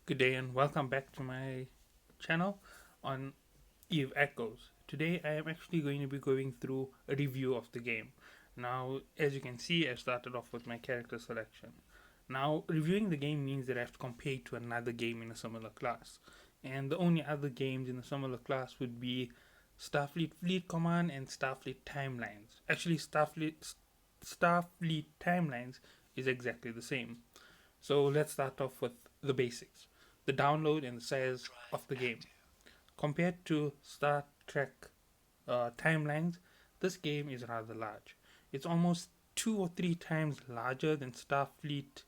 Good day and welcome back to my channel on Eve Echoes. Today I am actually going to be going through a review of the game. Now, as you can see, I started off with my character selection. Now, reviewing the game means that I have to compare it to another game in a similar class. And the only other games in a similar class would be Starfleet Fleet Command and Starfleet Timelines. Actually, Starfleet Timelines is exactly the same. So let's start off with the basics, the download and the size of the game. Compared to Star Trek Timelines, this game is rather large. It's almost 2 or 3 times larger than Starfleet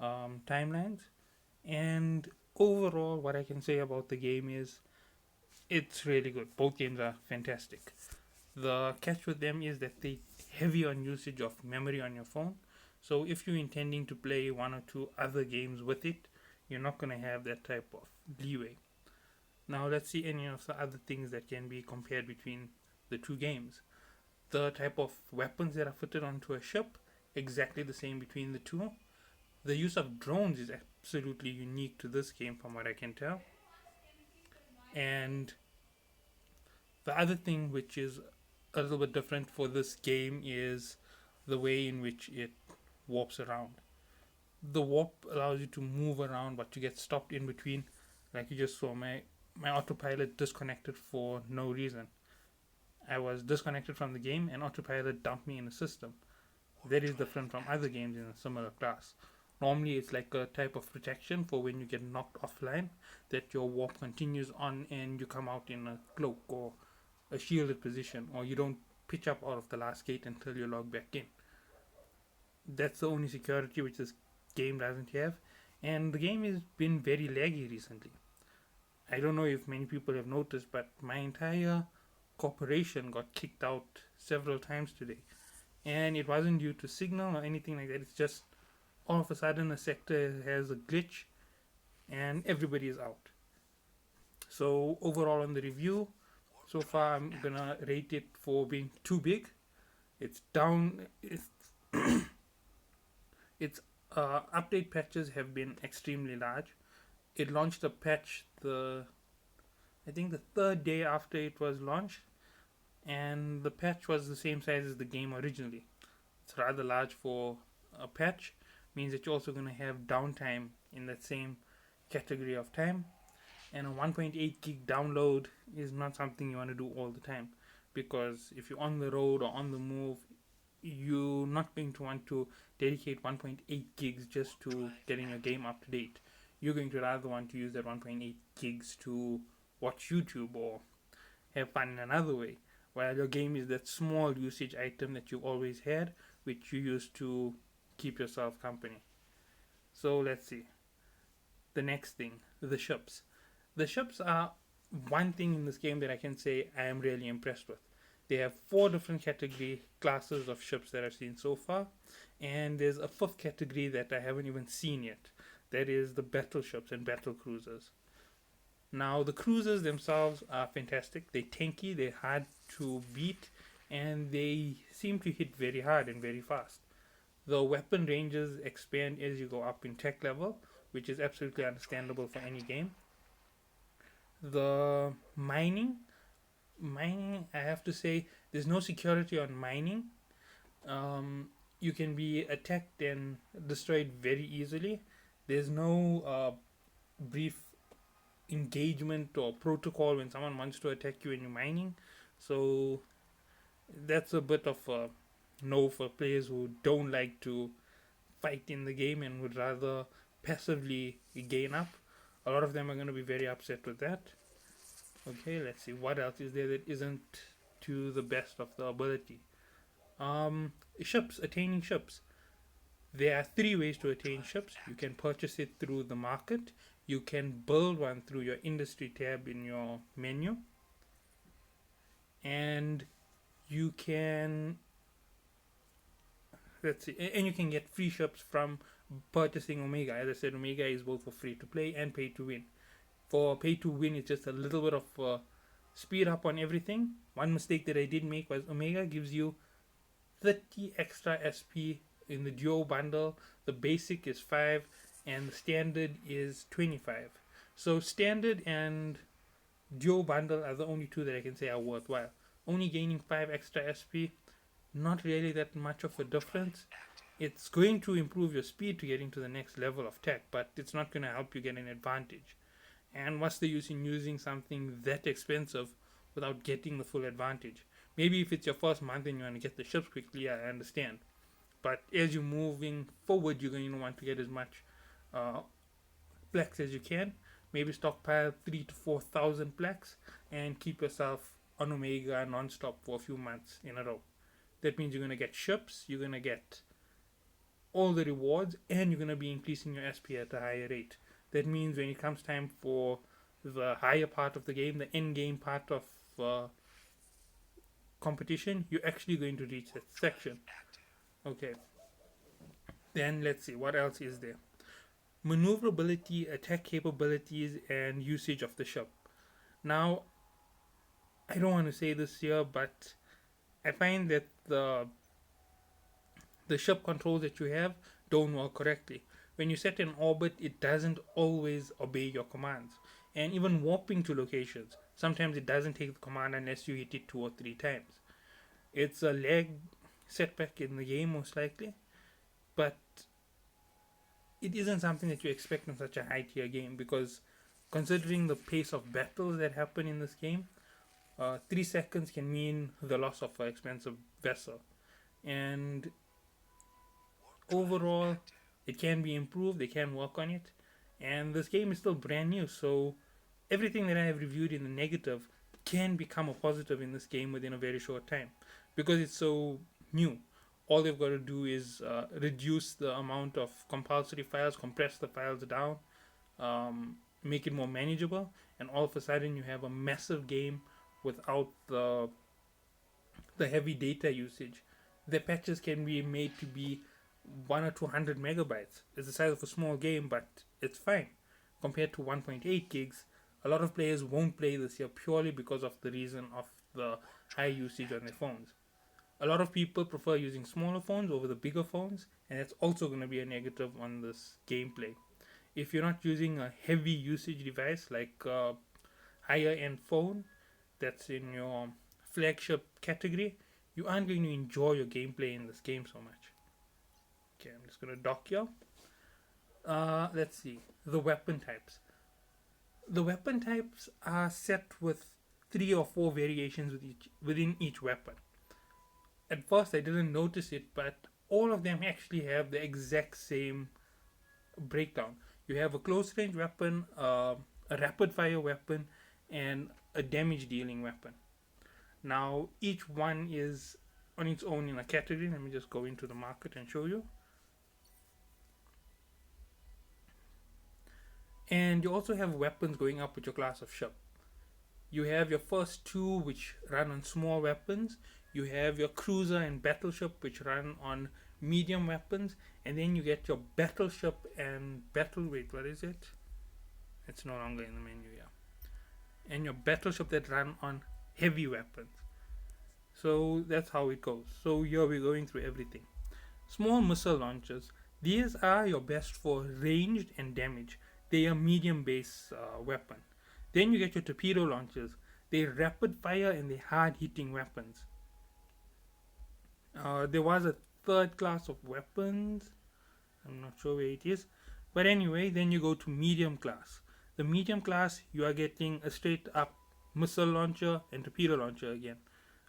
Timelines. And overall, what I can say about the game is it's really good. Both games are fantastic. The catch with them is that they heavy on usage of memory on your phone. So if you're intending to play one or two other games with it, you're not going to have that type of leeway. Now let's see any of the other things that can be compared between the two games. The type of weapons that are fitted onto a ship, exactly the same between the two. The use of drones is absolutely unique to this game from what I can tell. And the other thing which is a little bit different for this game is the way in which it warps around. The warp allows you to move around, but you get stopped in between. Like you just saw, my autopilot disconnected for no reason. I was disconnected from the game, and autopilot dumped me in the system. That is different from other games in a similar class. Normally, it's like a type of protection for when you get knocked offline, that your warp continues on and you come out in a cloak or a shielded position, or you don't pitch up out of the last gate until you log back in. That's the only security which this game doesn't have, and the game has been very laggy recently. I don't know if many people have noticed, but my entire corporation got kicked out several times today, and it wasn't due to signal or anything like that. It's just all of a sudden a sector has a glitch and everybody is out. So overall on the review, so far I'm gonna rate it for being too big. It's down. Its update patches have been extremely large. It launched a patch the I think the third day after it was launched, and the patch was the same size as the game originally. It's rather large for a patch, means that you're also going to have downtime in that same category of time. And a 1.8 gig download is not something you want to do all the time, because if you're on the road or on the move, you're not going to want to dedicate 1.8 gigs just to getting your game up to date. You're going to rather want to use that 1.8 gigs to watch YouTube or have fun in another way. While your game is that small usage item that you've always had, which you use to keep yourself company. So let's see. The next thing, the ships. The ships are one thing in this game that I can say I am really impressed with. They have 4 different category classes of ships that I've seen so far, and there's a fifth category that I haven't even seen yet. That is the battleships and battle cruisers. Now the cruisers themselves are fantastic. They're tanky, they're hard to beat, and they seem to hit very hard and very fast. The weapon ranges expand as you go up in tech level, which is absolutely understandable for any game. The mining, I have to say, there's no security on mining. You can be attacked and destroyed very easily. There's no brief engagement or protocol when someone wants to attack you when you're mining. So that's a bit of a no for players who don't like to fight in the game and would rather passively gain up. A lot of them are going to be very upset with that. Okay, let's see what else is there that isn't to the best of the ability. Ships, attaining ships. There are 3 ways to attain ships. You can purchase it through the market, you can build one through your industry tab in your menu, and you can let's see, and you can get free ships from purchasing Omega. As I said, Omega is both for free to play and pay to win. For pay to win, it's just a little bit of speed up on everything. One mistake that I did make was Omega gives you 30 extra SP in the duo bundle. The basic is 5, and the standard is 25. So standard and duo bundle are the only two that I can say are worthwhile. Only gaining 5 extra SP, not really that much of a difference. It's going to improve your speed to getting to the next level of tech, but it's not going to help you get an advantage. And what's the use in using something that expensive without getting the full advantage? Maybe if it's your first month and you want to get the ships quickly, I understand. But as you're moving forward, you're going to want to get as much uh, plex as you can. Maybe stockpile 3 to 4,000 plex and keep yourself on Omega non-stop for a few months in a row. That means you're going to get ships, you're going to get all the rewards, and you're going to be increasing your SP at a higher rate. That means when it comes time for the higher part of the game, the end game part of competition, you're actually going to reach that section. Okay, then let's see what else is there. Maneuverability, attack capabilities, and usage of the ship. Now, I don't want to say this here, but I find that the ship controls that you have don't work correctly. When you set an orbit, it doesn't always obey your commands. And even warping to locations, sometimes it doesn't take the command unless you hit it 2 or 3 times. It's a lag setback in the game, most likely, but it isn't something that you expect in such a high tier game because considering the pace of battles that happen in this game, 3 seconds can mean the loss of an expensive vessel. And overall, it can be improved, they can work on it, and this game is still brand new, so everything that I have reviewed in the negative can become a positive in this game within a very short time because it's so new. All they've got to do is reduce the amount of compulsory files, compress the files down, make it more manageable, and all of a sudden you have a massive game without the heavy data usage. The patches can be made to be 1 or 200 megabytes. It's the size of a small game, but it's fine compared to 1.8 gigs. A lot of players won't play this here purely because of the reason of the high usage on their phones. A lot of people prefer using smaller phones over the bigger phones, and that's also going to be a negative on this gameplay. If you're not using a heavy usage device like a higher end phone that's in your flagship category, you aren't going to enjoy your gameplay in this game so much. Okay, I'm just going to dock here. Let's see. The weapon types. The weapon types are set with 3 or 4 variations within each weapon. At first, I didn't notice it, but all of them actually have the exact same breakdown. You have a close range weapon, a rapid fire weapon, and a damage dealing weapon. Now, each one is on its own in a category. Let me just go into the market and show you. And you also have weapons going up with your class of ship. You have your first 2 which run on small weapons. You have your cruiser and battleship which run on medium weapons. And then you get your battleship and what is it? It's no longer in the menu, yeah. And your battleship that run on heavy weapons. So that's how it goes. So here we're going through everything. Small missile launchers. These are your best for ranged and damage. They are medium base weapon. Then you get your torpedo launchers. They're rapid fire and they're hard hitting weapons. There was a third class of weapons. I'm not sure where it is. But anyway, then you go to medium class. The medium class, you are getting a straight up missile launcher and torpedo launcher again.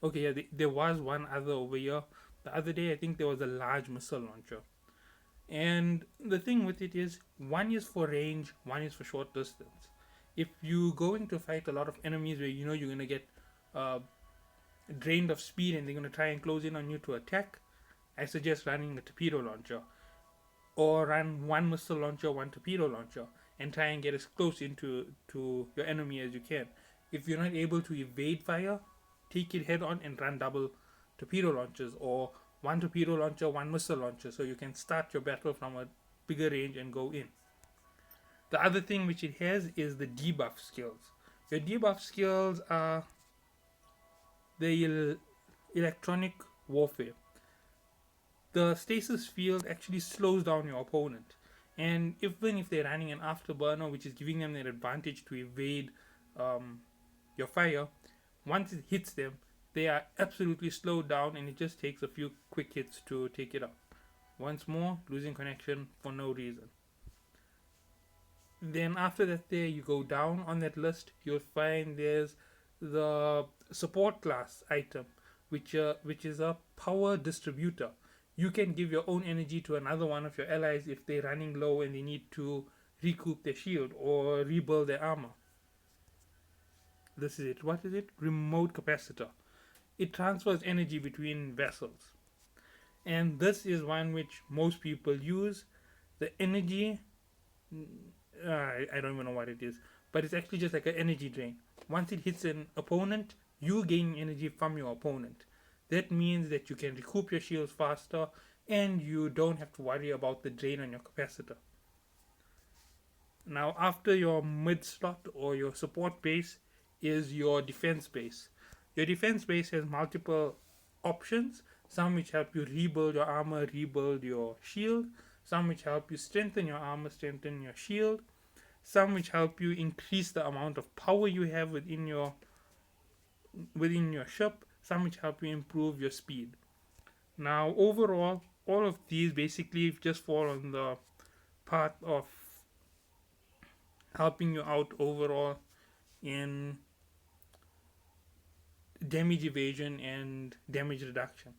Okay, yeah, there was one other over here. The other day, I think there was a large missile launcher. And the thing with it is, one is for range, one is for short distance. If you go into fight a lot of enemies where you know you're going to get drained of speed and they're going to try and close in on you to attack, I suggest running a torpedo launcher. Or run one missile launcher, one torpedo launcher, and try and get as close into your enemy as you can. If you're not able to evade fire, take it head on and run double torpedo launchers, or one torpedo launcher, one missile launcher, so you can start your battle from a bigger range and go in. The other thing which it has is the debuff skills. Your debuff skills are the electronic warfare. The stasis field actually slows down your opponent. And even if they're running an afterburner, which is giving them an advantage to evade um, your fire, once it hits them, they are absolutely slowed down, and it just takes a few quick hits to take it out. Once more, losing connection for no reason. Then after that, there you go down on that list, you'll find there's the support class item, which is a power distributor. You can give your own energy to another one of your allies if they're running low and they need to recoup their shield or rebuild their armor. This is it. What is it? Remote capacitor. It transfers energy between vessels, and this is one which most people use. The energy, I don't even know what it is, but it's actually just like an energy drain. Once it hits an opponent, you gain energy from your opponent. That means that you can recoup your shields faster, and you don't have to worry about the drain on your capacitor. Now, after your mid slot or your support base is your defense base. Your defense base has multiple options, some which help you rebuild your armor, rebuild your shield, some which help you strengthen your armor, strengthen your shield, some which help you increase the amount of power you have within your ship, some which help you improve your speed. Now, overall, all of these basically just fall on the path of helping you out overall in damage evasion and damage reduction.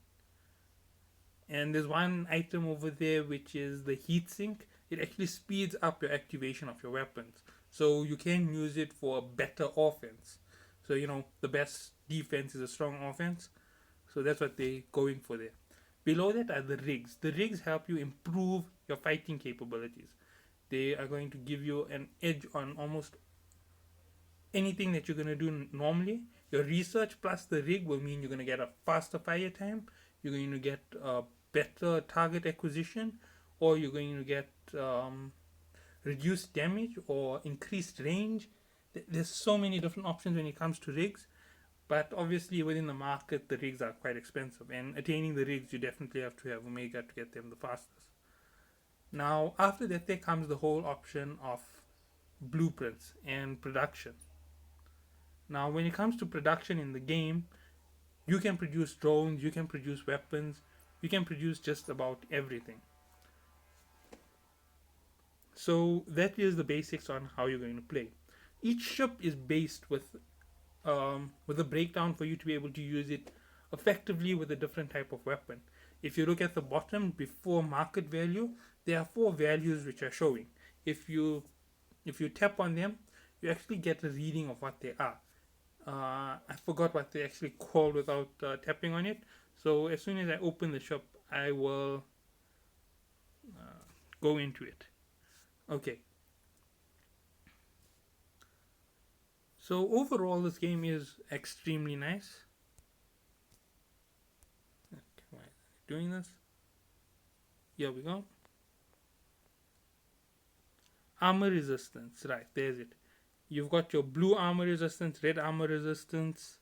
And there's one item over there which is the heat sink. It actually speeds up your activation of your weapons, so you can use it for a better offense. So the best defense is a strong offense, so that's what they're going for there. Below that are the rigs. The rigs help you improve your fighting capabilities. They are going to give you an edge on almost anything that you're going to do normally. Your research plus the rig will mean you're going to get a faster fire time, you're going to get a better target acquisition, or you're going to get reduced damage or increased range. There's so many different options when it comes to rigs, but obviously within the market the rigs are quite expensive, and attaining the rigs you definitely have to have Omega to get them the fastest. Now after that there comes the whole option of blueprints and production. Now when it comes to production in the game, you can produce drones, you can produce weapons, you can produce just about everything. So that is the basics on how you're going to play. Each ship is based with a breakdown for you to be able to use it effectively with a different type of weapon. If you look at the bottom before market value, there are 4 values which are showing. If you tap on them, you actually get a reading of what they are. I forgot what they actually called without tapping on it. So as soon as I open the shop, I will go into it. Okay. So overall, this game is extremely nice. Okay, why is it doing this? Here we go. Armor resistance. Right, there's it. You've got your blue armor resistance, red armor resistance,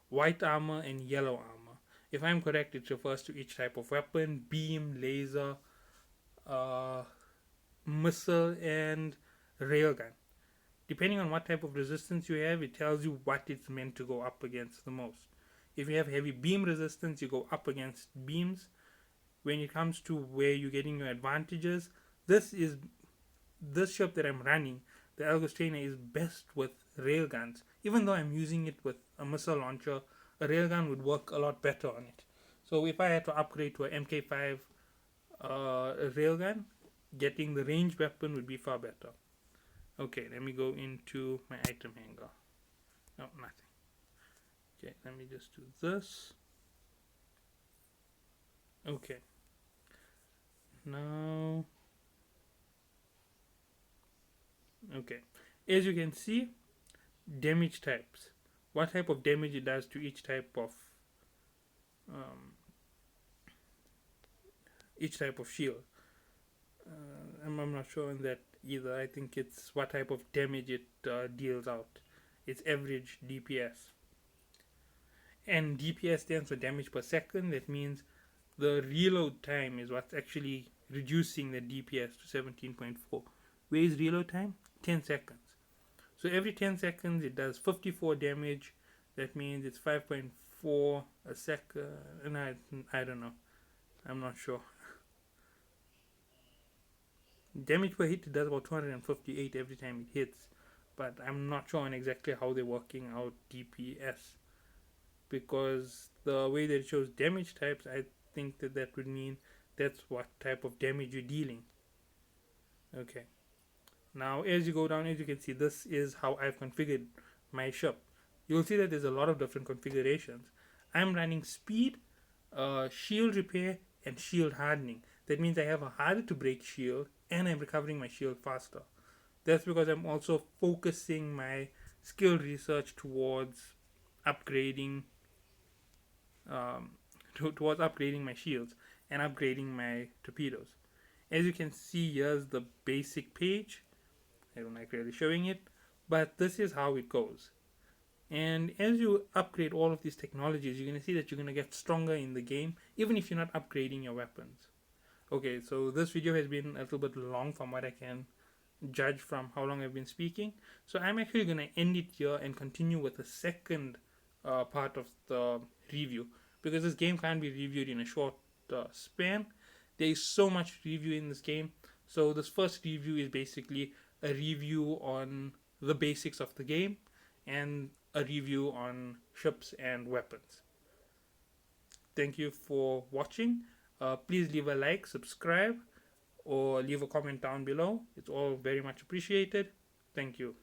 white armor, and yellow armor. If I'm correct, it refers to each type of weapon: beam, laser, missile, and railgun. Depending on what type of resistance you have, it tells you what it's meant to go up against the most. If you have heavy beam resistance, you go up against beams. When it comes to where you're getting your advantages, this ship that I'm running, the Algos Trainer, is best with railguns. Even though I'm using it with a missile launcher, a railgun would work a lot better on it. So if I had to upgrade to a MK5 railgun, getting the ranged weapon would be far better. Okay, let me go into my item hanger. No, nothing. Okay, let me just do this. Okay. Now, okay. As you can see, damage types. What type of damage it does to each type of shield. I'm not sure on that either. I think it's what type of damage it deals out. It's average DPS. And DPS stands for damage per second. That means the reload time is what's actually reducing the DPS to 17.4. Where is reload time? 10 seconds. So every 10 seconds it does 54 damage. That means it's 5.4 a second. And I don't know. I'm not sure. Damage per hit it does about 258 every time it hits. But I'm not sure on exactly how they're working out DPS. Because the way that it shows damage types, I think that would mean that's what type of damage you're dealing. Okay. Now, as you go down, as you can see, this is how I've configured my ship. You'll see that there's a lot of different configurations. I'm running speed, shield repair, and shield hardening. That means I have a harder to break shield, and I'm recovering my shield faster. That's because I'm also focusing my skill research towards upgrading, towards upgrading my shields and upgrading my torpedoes. As you can see, here's the basic page. I don't like really showing it, but this is how it goes. And as you upgrade all of these technologies, you're going to see that you're going to get stronger in the game, even if you're not upgrading your weapons. Okay, so this video has been a little bit long from what I can judge from how long I've been speaking. So I'm actually going to end it here and continue with the second part of the review, because this game can't be reviewed in a short span. There is so much review in this game. So this first review is basically a review on the basics of the game and a review on ships and weapons. Thank you for watching. Please leave a like, subscribe, or leave a comment down below. It's all very much appreciated. Thank you.